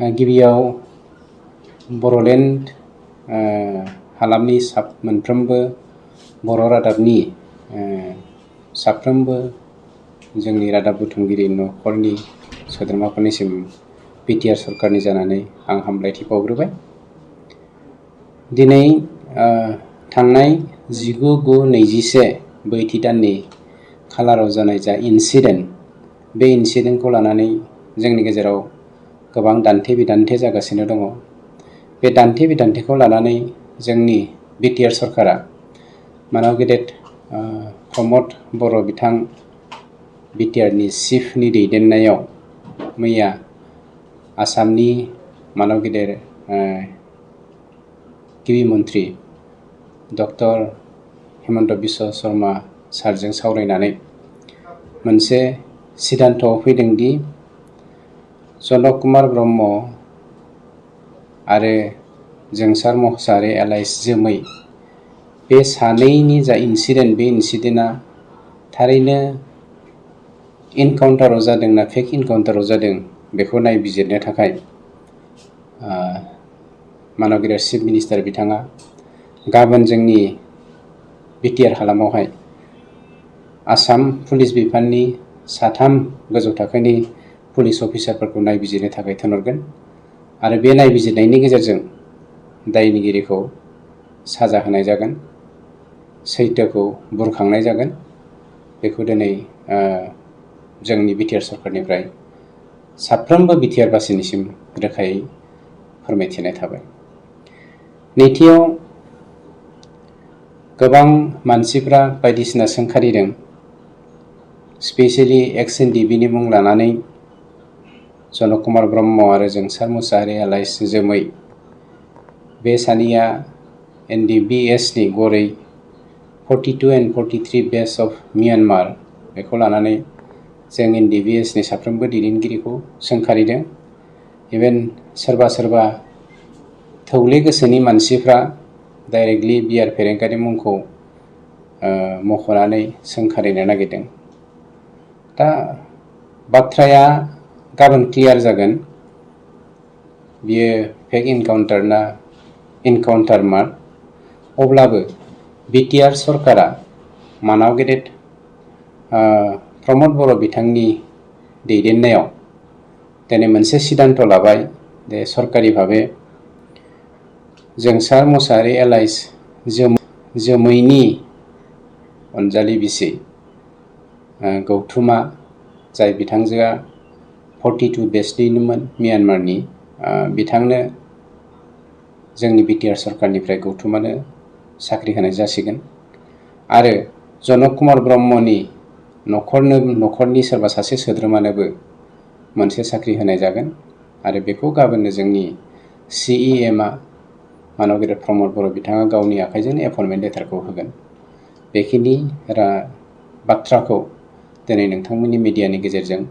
गिबियाव बर'लेण्ड हालामनि मोनफ्रोमबो बर' रादाबनि साफ्रोमबो जोंनि रादाब बुथुमगिरि न'खरनि सोद्रोमाफोरनिसिम बिटिआर सरकारनि जानानै आं हामलायथि बावग्रोबाय। दिनै थांनाय 19/9/21 बैथि दाननि खालाराव जानाय जा इन्सिडेन्ट, बे इन्सिडेन्टखौ लानानै जोंनि गेजेराव गोबां दान्थे बिदान्थे जागासिनो दङ। बे दान्थे बिदान्थेखौ लानानै जोंनि बिटिआर सरकारा मानाव गेदेर प्रमद बर' बिथां बिटिआरनि चिफनि दैदेननायाव मैया आसामनि मानाव गेदेर गिबि मन्त्रि डक्टर हिमन्त बिश्व शर्मा सारजों सावरायनानै मोनसे सिद्धान्तआव फैदोंदि जनक कुमार ब्रह्म आरो जोंसार मोसाहारि एलाइस जोमै बे सानैनि जा इन्सिडेन्ट, बे इन्सिडेन्टआ थारैनो इनकाउन्टाराव जादों ना फेक इनकाउन्टाराव जादों बेखौ नायबिजिरनो थाखाय मानाव गेदेर चिफ मिनिस्टार बिथाङा गाबोन जोंनि बिटिआर हालामावहाय आसाम पुलिस बिफाननि 3 गोजौ थाखोनि पुलिस अफिसारफोरखौ नायबिजिरनो थाखाय थिनहरगोन आरो बे नायबिजिरनायनि गेजेरजों दायनिगिरिखौ साजा होनाय जागोन, सैथोखौ बुरखांनाय जागोन। बेखौ दिनै जोंनि बिटिआर सरकारनिफ्राय साफ्रोमबो बिटिआर बासिनिसिम रोखायै फोरमायथिनाय थाबाय। नैथियाव गोबां मानसिफ्रा बायदिसिना सोंखारिदों, स्पेसियेलि एक्स एनडिबिनि मुं लानानै जनक कुमार ब्रह्म आरो जोंसार मोसाहारि एलाइस जोमै बे सानैया एनडिबिएसनि गरै 42 and 43 बेस अफ म्यानमार बेखौ लानानै जों एनडिबिएसनि साफ्रोमबो दैदेनगिरिखौ सोंखारिदों। इभेन सोरबा थौले गोसोनि मानसिफ्रा डाइरेक्टलि बिआर फेरेंगानि मुंखौ मख'नानै सोंखारिनो नागिरदों। दा बाथ्राया गाबोन क्लियार जागोन, बियो फेक इनकाउन्टार ना इनकाउन्टार मार। अब्लाबो बिटिआर सरकारा मानाव गेदेर प्रमद बर' बिथांनि दैदेननायाव दिनै मोनसे सिद्धान्त लाबाय जे सरकारि भाबे जोंसार मोसाहारि एलाइस जोमैनि अनजालि बिसि गौथुमा, जाय बिथांजोआ 42 बेसनिमोन म्यानमारनि, बिथांनो जोंनि बिटिआर सरकारनिफ्राय गौथुमानो साख्रि होनाय जासिगोन आरो जनक कुमार ब्रह्मनि न'खरनि सोरबा सासे सोद्रोमानोबो मोनसे साख्रि होनाय जागोन आरो बेखौ गाबोननो जोंनि CEMआ मानाव गेदेर प्रमद बर' बिथाङा गावनि आखाइजों एपइन्टमेन्ट लेटारखौ होगोन। बेखिनि बाथ्राखौ दिनै नोंथांमोननि मिडियानि गेजेरजों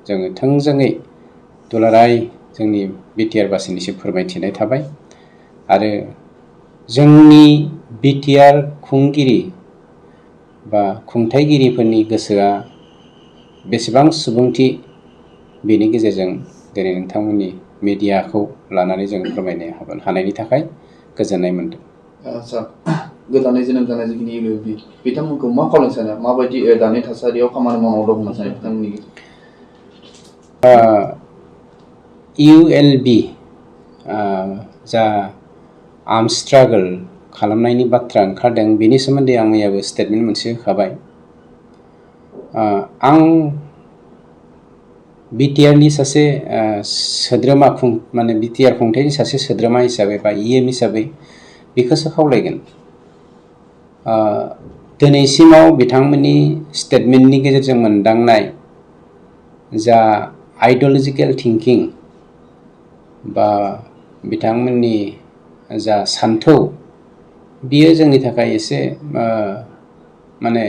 जोङो थोंजोङै दुलाराय जोंनि बिटिआर बासिनिसिम फोरमायथिनाय थाबाय आरो जोंनि बिटिआर खुंगिरि बा खुंथाइगिरिफोरनि गोसोआ बेसेबां सुबुंथि, बेनि गेजेरजों दिनै नोंथांमोननि मिडियाखौ लानानै जों फोरमायनो हानायनि थाखाय गोजोननाय मोन्दों। आदसा, गोदानै जोनोम जानाय जिखिनि ULB बिथांमोनखौ मा खावलायनो सानो, माबायदि दानि थासारियाव खामानि मावनांगौ दं होनना सानो बिथांमोननि? ULB जा आर्म स्ट्रागल खालामनायनि बाथ्रा ओंखारदों, बेनि सोमोन्दै आं मैयाबो स्टेटमेन्ट मोनसे होखाबाय। आं बिटिआरनि सासे सोद्रोमा माने बिटिआर खुंथायनि सासे सोद्रोमा हिसाबै बा EM हिसाबै बेखौसो खावलायगोन। दिनैसिमाव बिथांमोननि स्टेटमेन्टनि गेजेरजों मोनदांनाय जा आइडिय'लजिकेल थिंकिं बा बिथांमोननि जा सान्थौ, बियो जोंनि थाखाय एसे माने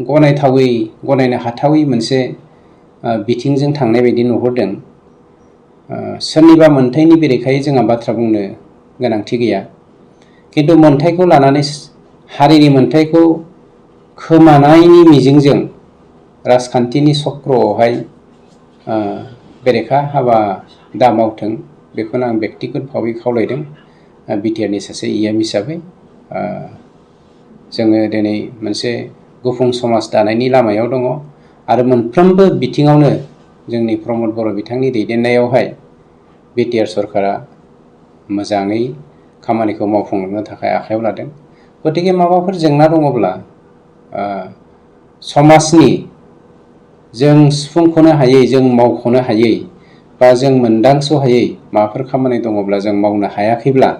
गनायनो हाथावै मोनसे बिथिंजों थांनाय बायदि नुहुरदों। सोरनिबा मोन्थायनि बेरेखायै जोंहा बाथ्रा बुंनो गोनांथि गैया, खिन्थु मोन्थायखौ लानानै हारिनि मोन्थायखौ खोमानायनि मिजिंजों राजखान्थिनि चक्रआवहाय बेरेखा हाबा दा मावथों, बेखौनो आं बेक्तिगत भाबै खावलायदों बिटिआरनि सासे इएम हिसाबै। जोङो दिनै मोनसे गुफुं समाज दानायनि लामायाव दङ आरो मोनफ्रोमबो बिथिङावनो जोंनि प्रमद बर' बिथांनि दैदेननायावहाय बिटिआर सरकारा मोजाङै खामानिखौ मावफुंलांनो थाखाय आखायाव लादों। गतिके माबाफोर जेंना दङब्ला समाजनि जों सुफुंख'नो हायै, जों मावख'नो हायै बा जों मोनदांस'हायै माबाफोर खामानि दङब्ला, जों मावनो हायाखैब्ला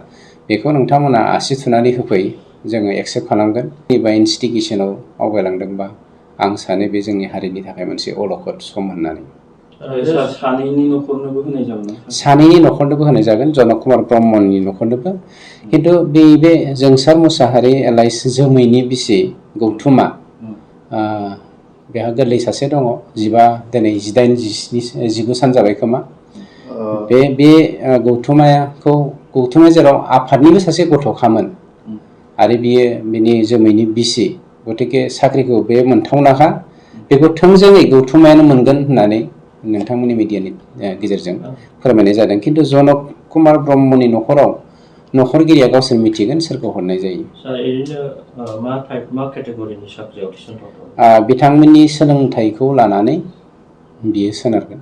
बेखौ नोंथांमोना आसि थुनानै होफै, जोङो एक्सेप्ट खालामगोन। एबा इनस्टिटिउसनाव आवगायलांदोंबा आं सानो बे जोंनि हारिनि थाखाय मोनसे अलखद सम होननानै। सानैनि न'खरनोबो होनाय जागोन ना? सानैनि न'खरनोबो होनाय जागोन, जनक कुमार ब्रह्मनि न'खरनोबो। खिन्थु बे जोंसार मुसाहारि एलाइस जोमैनि बिसि गौथुमा, बेहा गोरलै सासे दङ, दिनै 19 सान जाबाय खोमा। बे गौथुमाया जेराव आफादनिबो सासे गथ'खामोन आरो बियो बिनि जोमैनि बिसि, गतिके साख्रिखौ बे मोनथावनाखा। बेखौ थोंजोङै गौथुमायानो मोनगोन होननानै नोंथांमोननि मिडियानि गेजेरजों फोरमायनाय जादों। खिन्थु जनक कुमार ब्रह्मनि न'खराव न'खरगिरिया गावसोर मिथिगोन सोरखौ हरनाय जायो। मा केटेगरिनि साख्रियाव थिसनथाव? बिथांमोननि सोलोंथाइखौ लानानै बियो सोनारगोन,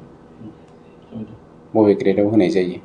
बबे ग्रेडआव होनाय जायो।